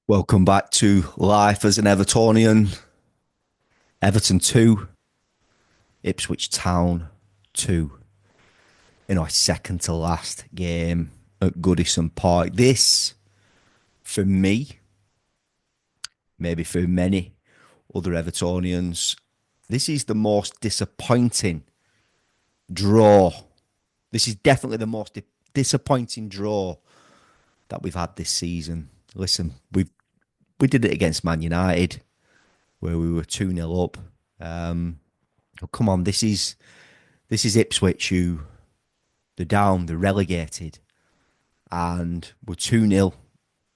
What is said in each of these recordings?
Welcome back to Life as an Evertonian. Everton 2, Ipswich Town 2. In our second to last game at Goodison Park. This, for me, maybe for many other Evertonians, this is the most disappointing draw. This is definitely the most disappointing draw that we've had this season. Listen, we did it against Man United, where we were 2-0 up. Oh, come on, this is Ipswich, who they're down, they're relegated, and we're 2-0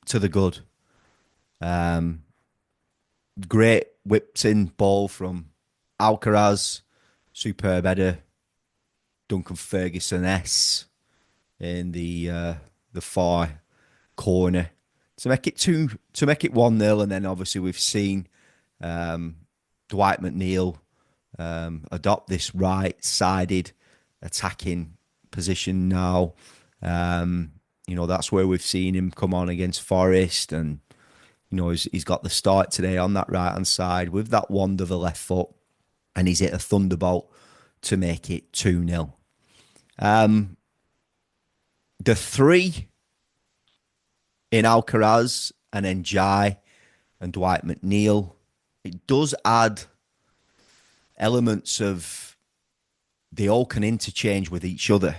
to the good. Great whipped in ball from Alcaraz, superb header, Duncan Ferguson-esque in the far corner to make it 1-0, and then obviously we've seen Dwight McNeil adopt this right-sided attacking position now. That's where we've seen him come on against Forest, and he's got the start today on that right-hand side with that wand of the left foot, and he's hit a thunderbolt to make it 2-0. The three in Alcaraz and then Jai and Dwight McNeil, it does add elements of they all can interchange with each other.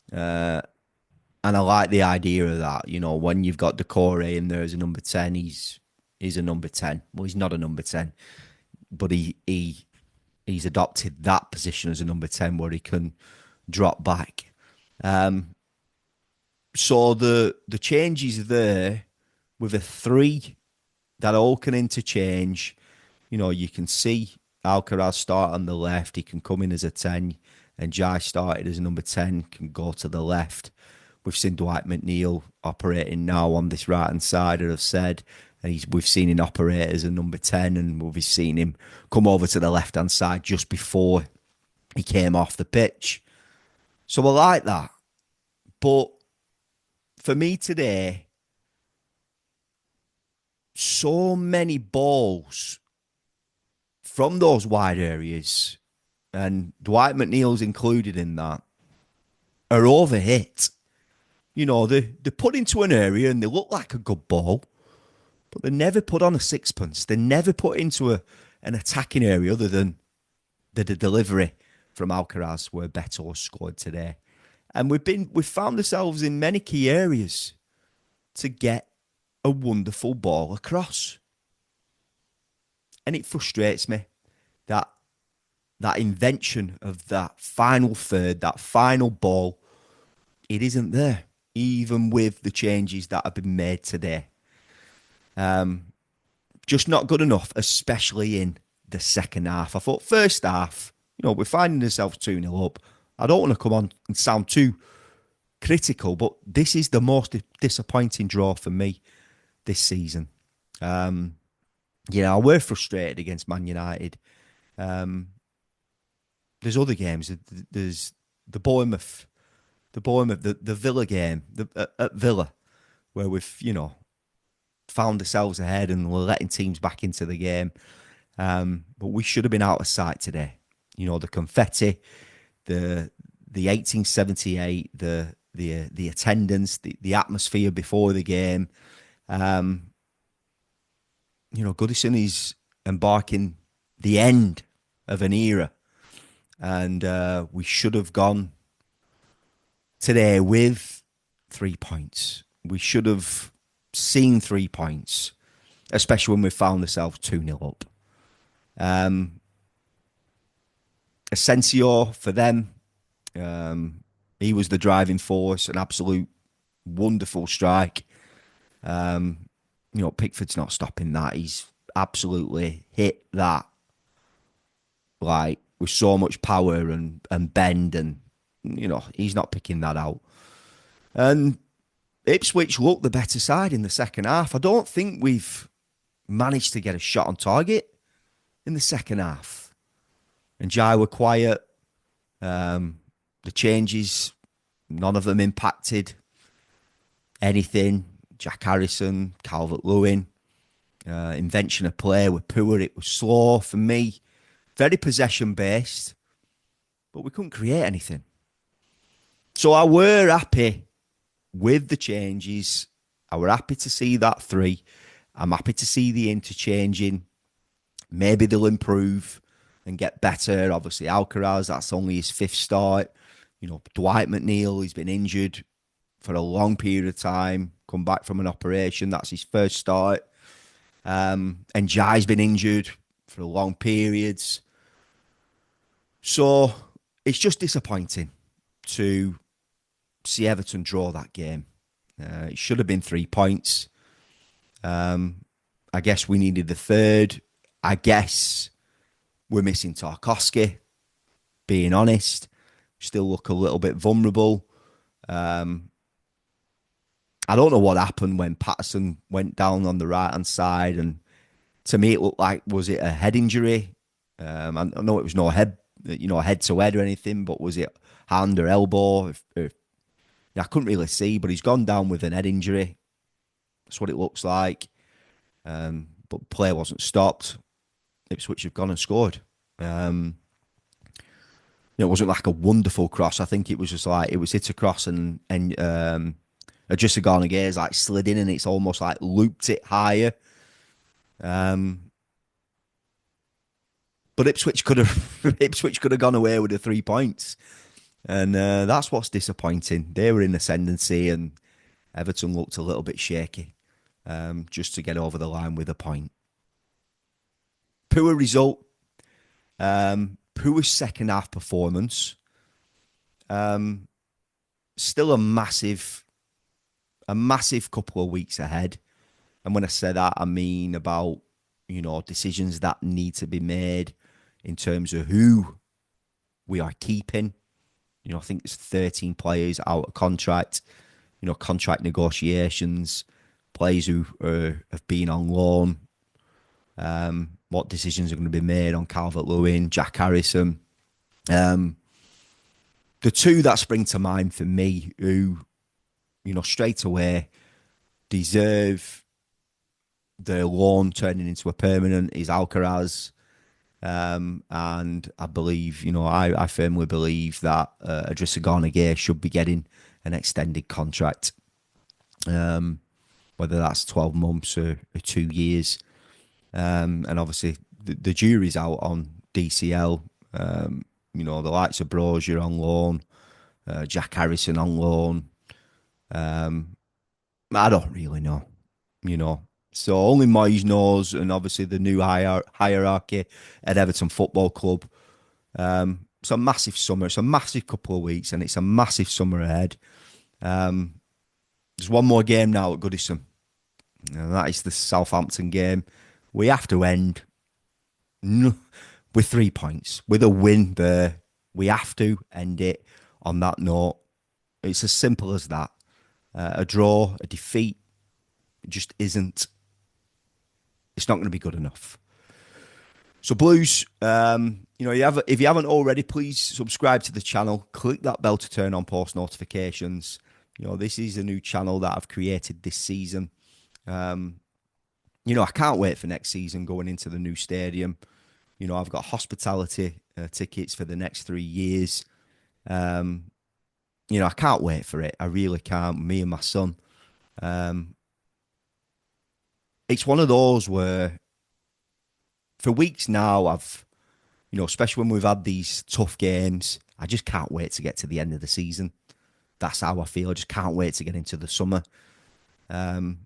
And I like the idea of that. When you've got Decore in there as a number 10, he's a number 10. Well, he's not a number 10, but he's adopted that position as a number 10 where he can drop back. So the changes there with a three that all can interchange. You can see Alcaraz start on the left. He can come in as a 10, and Jai started as a number 10, can go to the left. We've seen Dwight McNeil operating now on this right-hand side, as I've said, and we've seen him operate as a number 10, and we've seen him come over to the left-hand side just before he came off the pitch. So I like that. But for me today, so many balls from those wide areas, and Dwight McNeil's included in that, are overhit. They're put into an area and they look like a good ball, but they're never put on a sixpence. They're never put into an attacking area other than the delivery from Alcaraz, where Beto scored today. And we've found ourselves in many key areas to get a wonderful ball across. And it frustrates me that invention of that final third, that final ball, it isn't there, even with the changes that have been made today. Just not good enough, especially in the second half. I thought first half, we're finding ourselves 2-0 up. I don't want to come on and sound too critical, but this is the most disappointing draw for me this season. We're frustrated against Man United. There's other games. There's the Bournemouth, the Villa game at Villa, where we've found ourselves ahead and we're letting teams back into the game. But we should have been out of sight today. The confetti, the 1878, the attendance, the atmosphere before the game. Goodison is embarking the end of an era, and we should have gone today with 3 points. We should have seen 3 points, especially when we found ourselves 2-0 up. Asensio for them, he was the driving force, an absolute wonderful strike. Pickford's not stopping that. He's absolutely hit that like with so much power and bend, and he's not picking that out. And Ipswich looked the better side in the second half. I don't think we've managed to get a shot on target in the second half. And Jai were quiet. The changes, none of them impacted anything. Jack Harrison, Calvert-Lewin, invention of play with Poor. It was slow for me, very possession-based, but we couldn't create anything. So I were happy with the changes. I were happy to see that 3. I'm happy to see the interchanging. Maybe they'll improve and get better. Obviously, Alcaraz, that's only his 5th start. Dwight McNeil, he's been injured for a long period of time, come back from an operation. That's his 1st start. And Jai's been injured for long periods. So it's just disappointing to see Everton draw that game. It should have been 3 points. I guess we needed the 3rd. I guess we're missing Tarkowski, being honest. Still look a little bit vulnerable. I don't know what happened when Patterson went down on the right-hand side, and to me it looked like, was it a head injury? I know it was no head, head-to-head or anything, but was it hand or elbow? I couldn't really see, but he's gone down with an head injury. That's what it looks like. But play wasn't stopped. Ipswich have gone and scored. It wasn't like a wonderful cross. I think it was just like, it was hit across and just gone again, like slid in, and it's almost like looped it higher. But Ipswich could have gone away with the 3 points, and that's what's disappointing. They were in ascendancy, and Everton looked a little bit shaky, just to get over the line with a point. Poor result. Poor second half performance. Still a massive couple of weeks ahead. And when I say that, I mean about, decisions that need to be made in terms of who we are keeping. I think there's 13 players out of contract, contract negotiations, players who have been on loan. What decisions are going to be made on Calvert-Lewin, Jack Harrison. The 2 that spring to mind for me who, straight away deserve their loan turning into a permanent is Alcaraz. And I believe, I firmly believe that Idrissa Gana Gueye should be getting an extended contract, whether that's 12 months or 2 years. And obviously, the jury's out on DCL. The likes of Brozier on loan, Jack Harrison on loan. I don't really know, So only Moyes knows, and obviously the new hierarchy at Everton Football Club. It's a massive summer. It's a massive couple of weeks, and it's a massive summer ahead. There's one more game now at Goodison, and that is the Southampton game. We have to end with 3 points, with a win there. We have to end it on that note. It's as simple as that. A draw, a defeat, it just isn't. It's not going to be good enough. So Blues, if you haven't already, please subscribe to the channel. Click that bell to turn on post notifications. This is a new channel that I've created this season. I can't wait for next season going into the new stadium. I've got hospitality tickets for the next 3 years. I can't wait for it. I really can't. Me and my son. It's one of those where for weeks now, especially when we've had these tough games, I just can't wait to get to the end of the season. That's how I feel. I just can't wait to get into the summer. To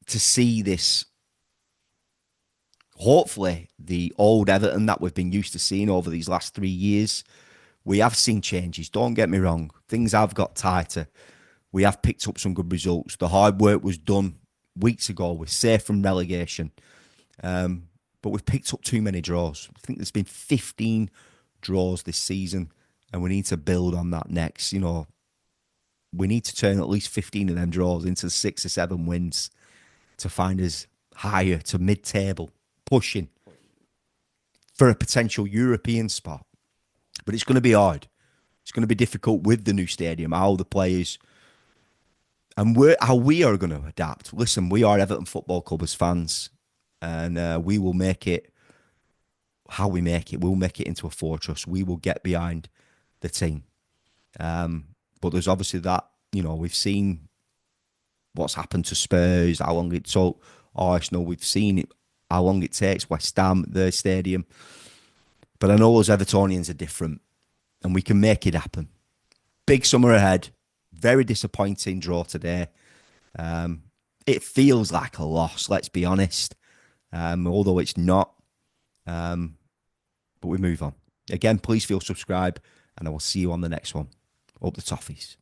see this, hopefully, the old Everton that we've been used to seeing over these last 3 years. We have seen changes, don't get me wrong. Things have got tighter. We have picked up some good results. The hard work was done weeks ago. We're safe from relegation. But we've picked up too many draws. I think there's been 15 draws this season, and we need to build on that next. We need to turn at least 15 of them draws into 6 or 7 wins to find us higher to mid-table, pushing for a potential European spot. But it's going to be hard. It's going to be difficult with the new stadium, how the players And how we are going to adapt. Listen, we are Everton Football Club as fans, and we will make it how we make it. We'll make it into a fortress. We will get behind the team. But there's obviously that, we've seen what's happened to Spurs, how long it took Arsenal. We've seen it, how long it takes West Ham, their stadium. But I know us Evertonians are different, and we can make it happen. Big summer ahead. Very disappointing draw today. It feels like a loss, let's be honest, although it's not. But we move on. Again, please feel subscribe, and I will see you on the next one. Up the toffees.